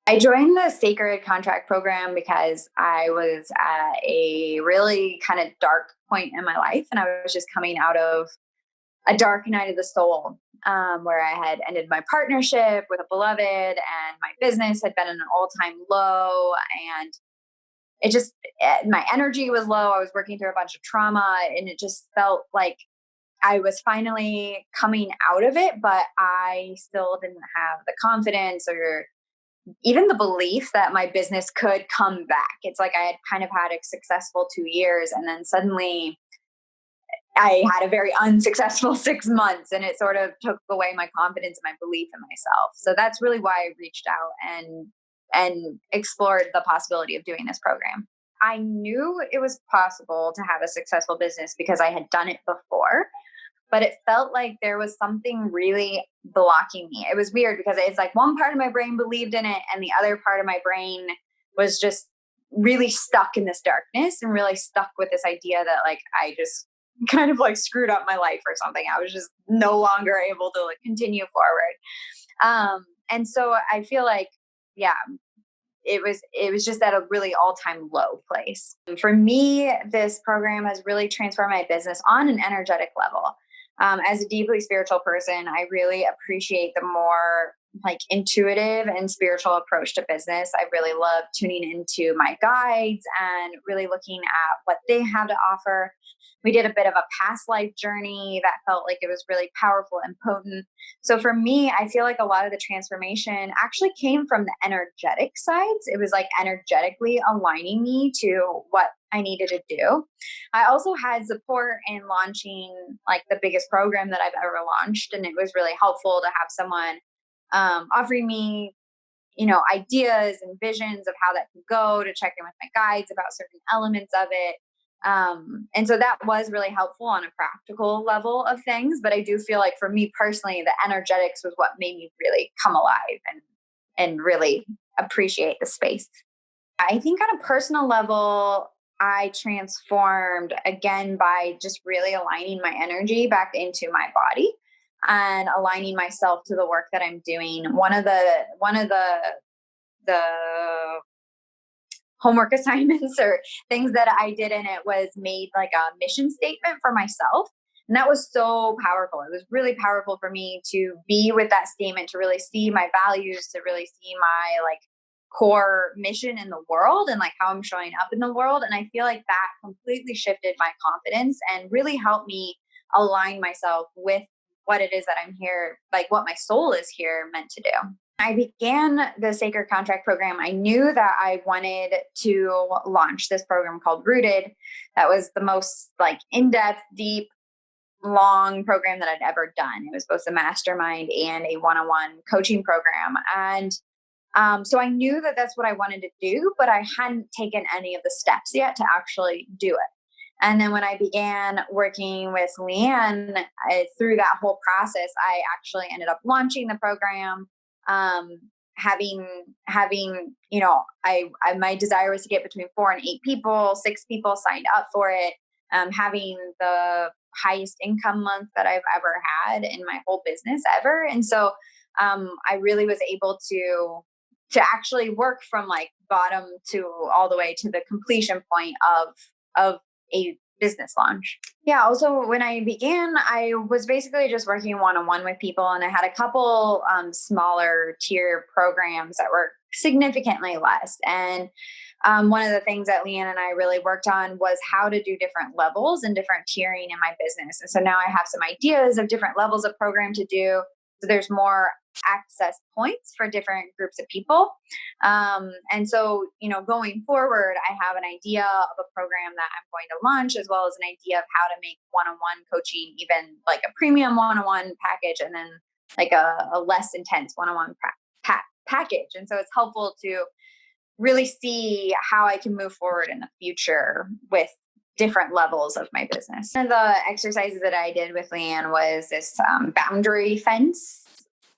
I joined the Sacred Contract program because I was at a really kind of dark point in my life. And I was just coming out of a dark night of the soul, where I had ended my partnership with a beloved and my business had been in an all time low. And it just, my energy was low. I was working through a bunch of trauma and it just felt like I was finally coming out of it, but I still didn't have the confidence or even the belief that my business could come back. It's like I had kind of had a successful 2 years and then suddenly I had a very unsuccessful 6 months and it sort of took away my confidence and my belief in myself. So that's really why I reached out and explored the possibility of doing this program. I knew it was possible to have a successful business because I had done it before, but it felt like there was something really blocking me. It was weird because it's like one part of my brain believed in it and the other part of my brain was just really stuck in this darkness and really stuck with this idea that like I just kind of like screwed up my life or something. I was just no longer able to like continue forward. And so I feel like, yeah, it was just at a really all-time low place. For me, this program has really transformed my business on an energetic level. As a deeply spiritual person, I really appreciate the more like intuitive and spiritual approach to business. I really love tuning into my guides and really looking at what they have to offer. We did a bit of a past life journey that felt like it was really powerful and potent. So for me, I feel like a lot of the transformation actually came from the energetic sides. It was like energetically aligning me to what I needed to do. I also had support in launching like the biggest program that I've ever launched. And it was really helpful to have someone offering me, ideas and visions of how that could go, to check in with my guides about certain elements of it. And so that was really helpful on a practical level of things. But I do feel like for me personally, the energetics was what made me really come alive and really appreciate the space. I think on a personal level, I transformed again by just really aligning my energy back into my body and aligning myself to the work that I'm doing. One of the homework assignments or things that I did in it was made like a mission statement for myself. And that was so powerful. It was really powerful for me to be with that statement, to really see my values, to really see my like core mission in the world and like how I'm showing up in the world. And I feel like that completely shifted my confidence and really helped me align myself with what it is that I'm here, like what my soul is here meant to do. I began the Sacred Contract program. I knew that I wanted to launch this program called Rooted. That was the most like in-depth, deep, long program that I'd ever done. It was both a mastermind and a one-on-one coaching program. And so I knew that that's what I wanted to do, but I hadn't taken any of the steps yet to actually do it. And then when I began working with Leanne through that whole process, I actually ended up launching the program. Um, having, my desire was to get between 4 and 8 people, 6 people signed up for it. Having the highest income month that I've ever had in my whole business ever. And so, I really was able to actually work from like bottom to all the way to the completion point of a business launch. Yeah. Also, when I began, I was basically just working one-on-one with people, and I had a couple smaller tier programs that were significantly less. And one of the things that Leanne and I really worked on was how to do different levels and different tiering in my business. And so now I have some ideas of different levels of program to do. So there's more access points for different groups of people. And so, going forward, I have an idea of a program that I'm going to launch, as well as an idea of how to make one-on-one coaching, even like a premium one-on-one package, and then like a less intense one-on-one package. And so it's helpful to really see how I can move forward in the future with different levels of my business. One of the exercises that I did with Leanne was this boundary fence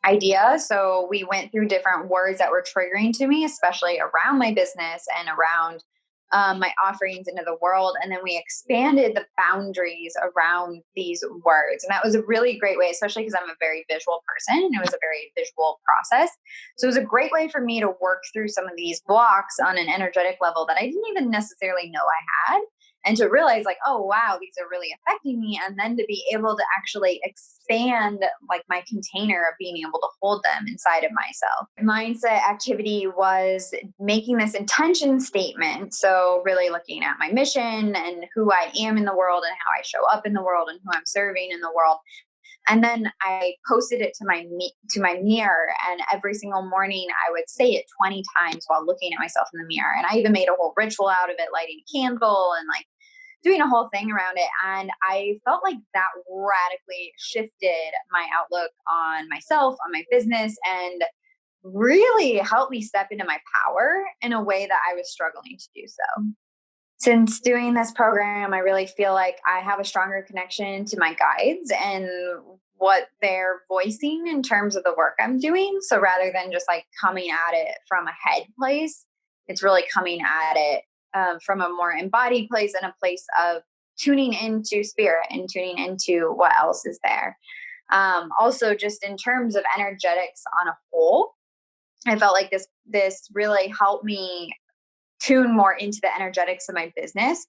idea. So we went through different words that were triggering to me, especially around my business and around my offerings into the world. And then we expanded the boundaries around these words. And that was a really great way, especially because I'm a very visual person and it was a very visual process. So it was a great way for me to work through some of these blocks on an energetic level that I didn't even necessarily know I had. And to realize, like, oh, wow, these are really affecting me. And then to be able to actually expand like my container of being able to hold them inside of myself. Mindset activity was making this intention statement. So, really looking at my mission and who I am in the world and how I show up in the world and who I'm serving in the world. And then I posted it to my mirror, and every single morning I would say it 20 times while looking at myself in the mirror. And I even made a whole ritual out of it, lighting a candle and like doing a whole thing around it. And I felt like that radically shifted my outlook on myself, on my business, and really helped me step into my power in a way that I was struggling to do so. Since doing this program, I really feel like I have a stronger connection to my guides and what they're voicing in terms of the work I'm doing. So rather than just like coming at it from a head place, it's really coming at it from a more embodied place and a place of tuning into spirit and tuning into what else is there. Also, just in terms of energetics on a whole, I felt like this really helped me tune more into the energetics of my business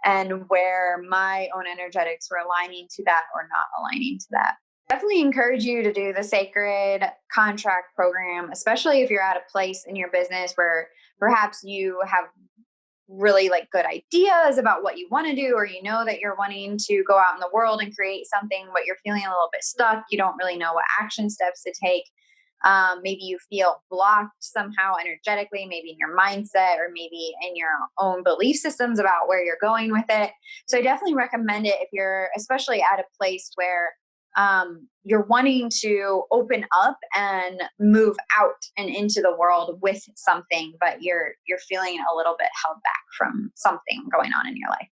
and where my own energetics were aligning to that or not aligning to that. Definitely encourage you to do the sacred contract program, especially if you're at a place in your business where perhaps you have really like good ideas about what you want to do, or you know that you're wanting to go out in the world and create something, but you're feeling a little bit stuck. You don't really know what action steps to take. Maybe you feel blocked somehow energetically, maybe in your mindset or maybe in your own belief systems about where you're going with it. So I definitely recommend it if you're especially at a place where you're wanting to open up and move out and into the world with something, but you're feeling a little bit held back from something going on in your life.